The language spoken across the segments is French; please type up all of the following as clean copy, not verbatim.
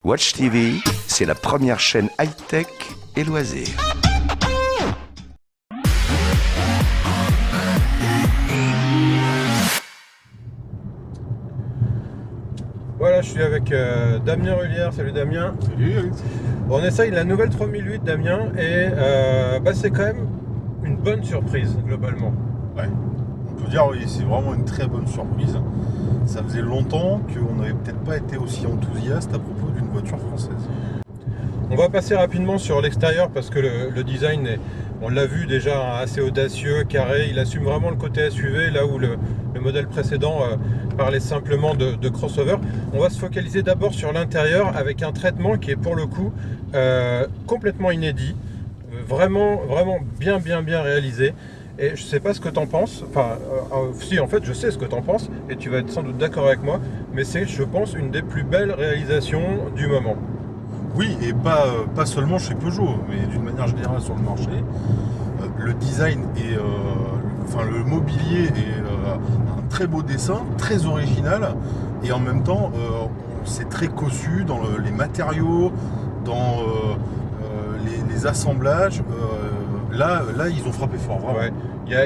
Watch TV, c'est la première chaîne high-tech et loisirs. Voilà, je suis avec Damien Rullière. Salut Damien. Salut. On essaye la nouvelle 3008 Damien et c'est quand même une bonne surprise globalement. Ouais, on peut dire oui, c'est vraiment une très bonne surprise. Ça faisait longtemps qu'on n'avait peut-être pas été aussi enthousiaste à propos d'une voiture française. On va passer rapidement sur l'extérieur parce que le design on l'a vu déjà assez audacieux, carré. Il assume vraiment le côté SUV là où le modèle précédent parlait simplement de crossover. On va se focaliser d'abord sur l'intérieur avec un traitement qui est pour le coup complètement inédit, vraiment bien réalisé. Et je sais pas ce que tu en penses, si en fait je sais ce que tu en penses et tu vas être sans doute d'accord avec moi, mais c'est je pense une des plus belles réalisations du moment. Oui, et pas seulement chez Peugeot, mais d'une manière générale sur le marché. Le design et le mobilier est un très beau dessin, très original, et en même temps c'est très cossu dans les matériaux, dans les assemblages. Là, ils ont frappé fort, vraiment. Ouais.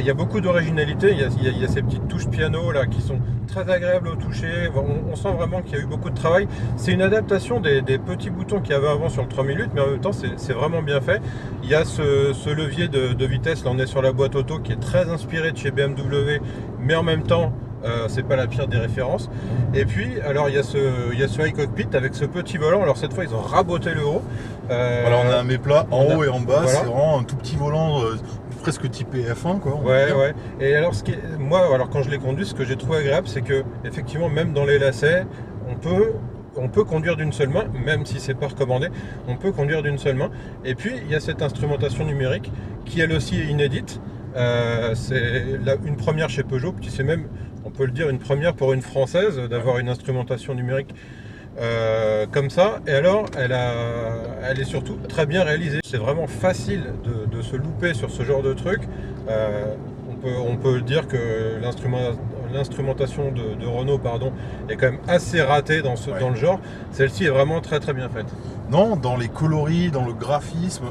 Il y a beaucoup d'originalité, il y a ces petites touches piano là qui sont très agréables au toucher, on sent vraiment qu'il y a eu beaucoup de travail. C'est une adaptation des petits boutons qu'il y avait avant sur le 3008, mais en même temps c'est vraiment bien fait. Il y a ce levier de vitesse, là on est sur la boîte auto qui est très inspiré de chez BMW, mais en même temps c'est pas la pire des références. Et puis alors il y a ce iCockpit avec ce petit volant. Alors cette fois ils ont raboté le haut. Voilà, on a un méplat en haut et en bas, voilà. C'est vraiment un tout petit volant presque typé F1 quoi. Ouais. Et alors alors quand je l'ai conduit, ce que j'ai trouvé agréable, c'est que effectivement même dans les lacets, on peut conduire d'une seule main, même si c'est pas recommandé, on peut conduire d'une seule main. Et puis il y a cette instrumentation numérique qui elle aussi est inédite. C'est une première chez Peugeot, puis c'est même, on peut le dire, une première pour une française d'avoir une instrumentation numérique comme ça. Et alors elle est surtout très bien réalisée. C'est vraiment facile de se louper sur ce genre de truc. On peut dire que l'instrumentation de Renault est quand même assez ratée dans le genre. Celle-ci est vraiment très bien faite. Non, dans les coloris, dans le graphisme,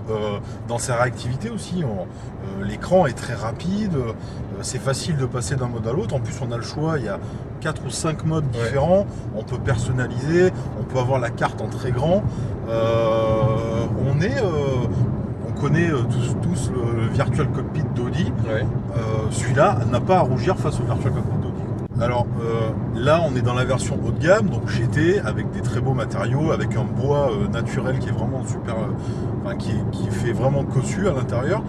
dans sa réactivité aussi. L'écran est très rapide, c'est facile de passer d'un mode à l'autre. En plus, on a le choix, il y a 4 ou 5 modes différents. On peut personnaliser, on peut avoir la carte en très grand. On connaît tous le Virtual Cockpit d'Audi. Celui-là n'a pas à rougir face au Virtual Cockpit d'Audi. Alors là, on est dans la version haut de gamme, donc GT, avec des très beaux matériaux, avec un bois naturel qui est vraiment super, qui fait vraiment cossu à l'intérieur.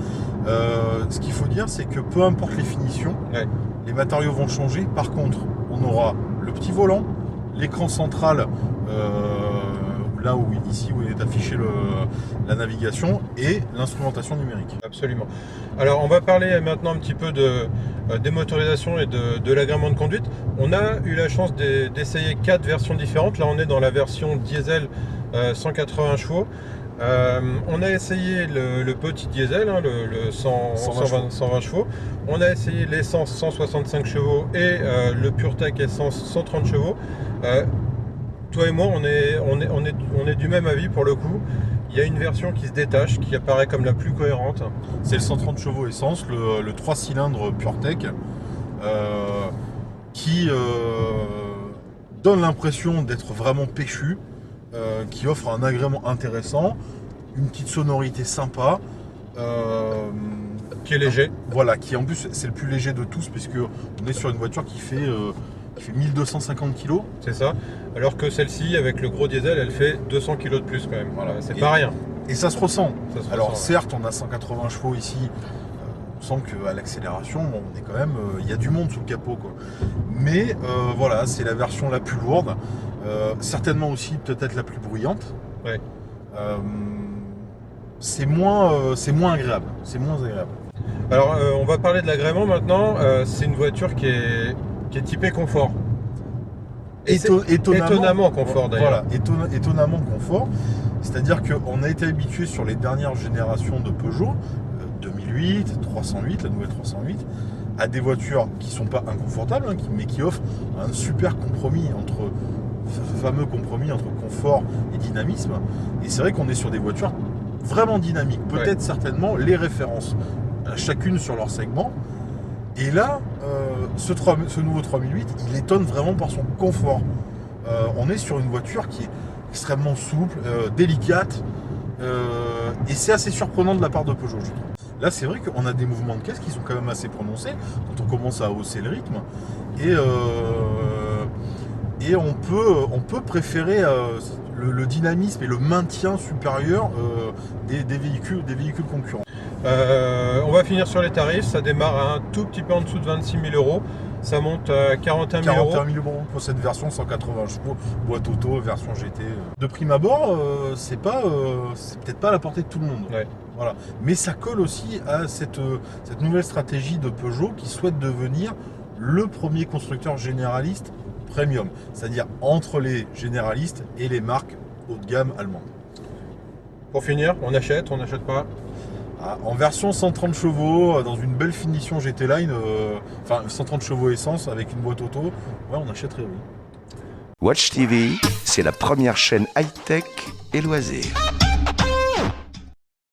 Ce qu'il faut dire, c'est que peu importe les finitions, les matériaux vont changer. Par contre, on aura le petit volant, l'écran central, là où il est affiché la navigation, et l'instrumentation numérique. Absolument. Alors on va parler maintenant un petit peu des motorisations et de l'agrément de conduite. On a eu la chance d'essayer 4 versions différentes. Là on est dans la version diesel 180 chevaux. On a essayé le petit diesel, le 120 chevaux. On a essayé l'essence 165 chevaux et le PureTech essence 130 chevaux. Toi et moi, on est du même avis pour le coup. Il y a une version qui se détache, qui apparaît comme la plus cohérente. C'est le 130 chevaux essence, le 3 cylindres PureTech, qui donne l'impression d'être vraiment péchu, qui offre un agrément intéressant, une petite sonorité sympa. Qui est léger. Voilà, qui en plus c'est le plus léger de tous, puisque on est sur une voiture qui fait 1250 kg. C'est ça. Alors que celle-ci, avec le gros diesel, elle fait 200 kg de plus quand même. Voilà, c'est pas rien. Et ça se ressent. Alors ressent, certes, on a 180 chevaux ici. On sent qu'à l'accélération, on est quand même, il y a du monde sous le capot, quoi. Mais voilà, c'est la version la plus lourde. Certainement aussi peut-être la plus bruyante. Ouais. C'est moins agréable. C'est moins agréable. Alors on va parler de l'agrément maintenant. C'est une voiture qui est typée confort. Étonnamment confort d'ailleurs. Voilà, étonnamment confort. C'est-à-dire qu'on a été habitué sur les dernières générations de Peugeot, 2008, 308, la nouvelle 308, à des voitures qui ne sont pas inconfortables, mais qui offrent un super compromis entre fameux compromis entre confort et dynamisme. Et c'est vrai qu'on est sur des voitures vraiment dynamiques. Peut-être certainement les références, chacune sur leur segment. Et là, ce nouveau 3008, il étonne vraiment par son confort. On est sur une voiture qui est extrêmement souple, délicate, et c'est assez surprenant de la part de Peugeot, je trouve. Là, c'est vrai qu'on a des mouvements de caisse qui sont quand même assez prononcés quand on commence à hausser le rythme, et on peut préférer le dynamisme et le maintien supérieur des véhicules concurrents. On va finir sur les tarifs, ça démarre à un tout petit peu en dessous de 26 000 euros. Ça monte à 41 000 euros. 41 000 euros pour cette version 180 chevaux, boîte auto, version GT. De prime abord, c'est peut-être pas à la portée de tout le monde. Ouais. Voilà. Mais ça colle aussi à cette nouvelle stratégie de Peugeot qui souhaite devenir le premier constructeur généraliste premium. C'est-à-dire entre les généralistes et les marques haut de gamme allemandes. Pour finir, on n'achète pas. En version 130 chevaux, dans une belle finition GT Line, 130 chevaux essence avec une boîte auto, ouais, on achèterait, oui. Watch TV, c'est la première chaîne high-tech et loisirs.